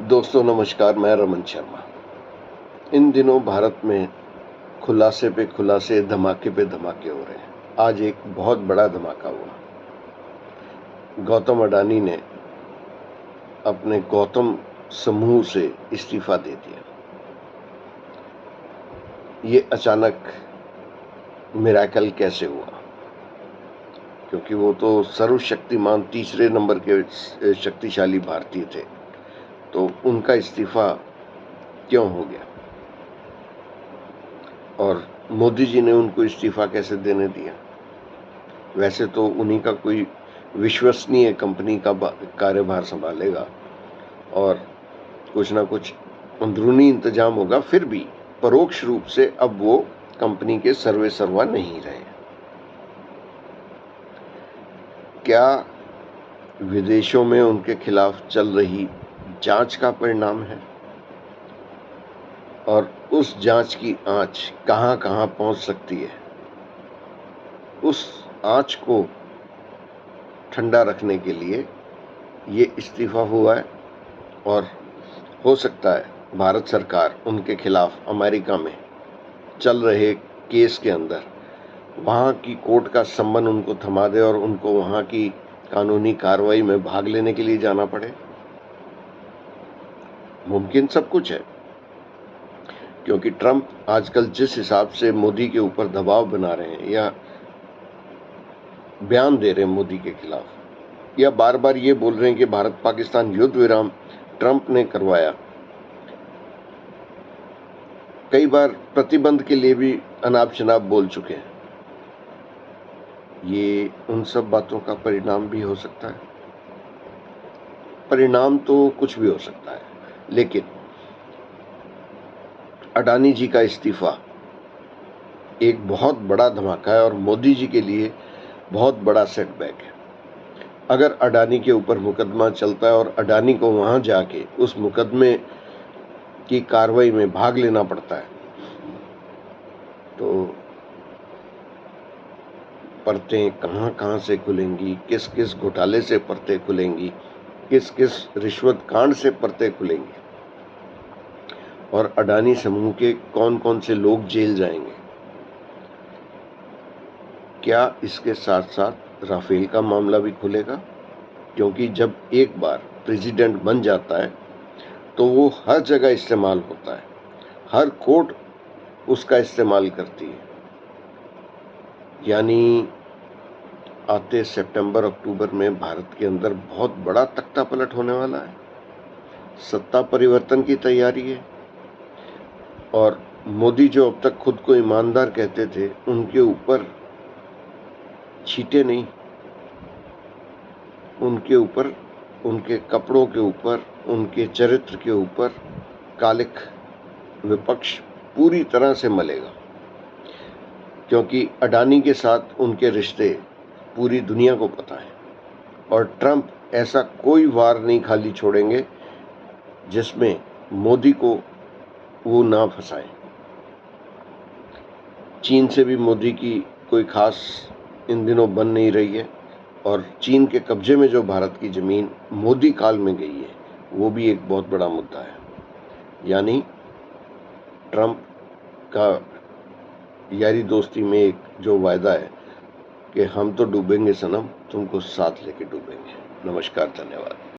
दोस्तों नमस्कार, मैं रमन शर्मा। इन दिनों भारत में खुलासे पे खुलासे, धमाके पे धमाके हो रहे हैं। आज एक बहुत बड़ा धमाका हुआ। गौतम अडानी ने अपने गौतम समूह से इस्तीफा दे दिया। ये अचानक मिरेकल कैसे हुआ? क्योंकि वो तो सर्वशक्तिमान तीसरे नंबर के शक्तिशाली भारतीय थे, तो उनका इस्तीफा क्यों हो गया? और मोदी जी ने उनको इस्तीफा कैसे देने दिया? वैसे तो उन्हीं का कोई विश्वसनीय कंपनी का कार्यभार संभालेगा और कुछ ना कुछ अंदरूनी इंतजाम होगा, फिर भी परोक्ष रूप से अब वो कंपनी के सर्वे सर्वा नहीं रहे। क्या विदेशों में उनके खिलाफ चल रही जांच का परिणाम है? और उस जांच की आंच कहां कहां पहुंच सकती है? उस आंच को ठंडा रखने के लिए ये इस्तीफा हुआ है। और हो सकता है भारत सरकार उनके खिलाफ अमेरिका में चल रहे केस के अंदर वहां की कोर्ट का सम्मन उनको थमा दे और उनको वहां की कानूनी कार्रवाई में भाग लेने के लिए जाना पड़े। मुमकिन सब कुछ है, क्योंकि ट्रंप आजकल जिस हिसाब से मोदी के ऊपर दबाव बना रहे हैं या बयान दे रहे हैं मोदी के खिलाफ, या बार बार ये बोल रहे हैं कि भारत पाकिस्तान युद्ध विराम ट्रंप ने करवाया, कई बार प्रतिबंध के लिए भी अनाप शनाप बोल चुके हैं। ये उन सब बातों का परिणाम भी हो सकता है। परिणाम तो कुछ भी हो सकता है, लेकिन अडानी जी का इस्तीफा एक बहुत बड़ा धमाका है और मोदी जी के लिए बहुत बड़ा सेटबैक है। अगर अडानी के ऊपर मुकदमा चलता है और अडानी को वहां जाके उस मुकदमे की कार्रवाई में भाग लेना पड़ता है, तो परतें कहां कहां से खुलेंगी, किस किस घोटाले से परतें खुलेंगी, किस किस रिश्वत कांड से परतें खुलेंगी, और अडानी समूह के कौन कौन से लोग जेल जाएंगे। क्या इसके साथ साथ राफेल का मामला भी खुलेगा? क्योंकि जब एक बार प्रेसिडेंट बन जाता है तो वो हर जगह इस्तेमाल होता है, हर कोर्ट उसका इस्तेमाल करती है। यानी आते सितंबर अक्टूबर में भारत के अंदर बहुत बड़ा तख्ता पलट होने वाला है। सत्ता परिवर्तन की तैयारी है। और मोदी जो अब तक खुद को ईमानदार कहते थे, उनके ऊपर छींटे नहीं, उनके ऊपर, उनके कपड़ों के ऊपर, उनके चरित्र के ऊपर कालिख विपक्ष पूरी तरह से मलेगा। क्योंकि अडानी के साथ उनके रिश्ते पूरी दुनिया को पता है और ट्रंप ऐसा कोई वार नहीं खाली छोड़ेंगे जिसमें मोदी को वो ना फंसाएं। चीन से भी मोदी की कोई खास इन दिनों बन नहीं रही है, और चीन के कब्जे में जो भारत की जमीन मोदी काल में गई है, वो भी एक बहुत बड़ा मुद्दा है। यानी ट्रंप का यारी दोस्ती में एक जो वायदा है कि हम तो डूबेंगे सनम, तुमको साथ लेके डूबेंगे। नमस्कार, धन्यवाद।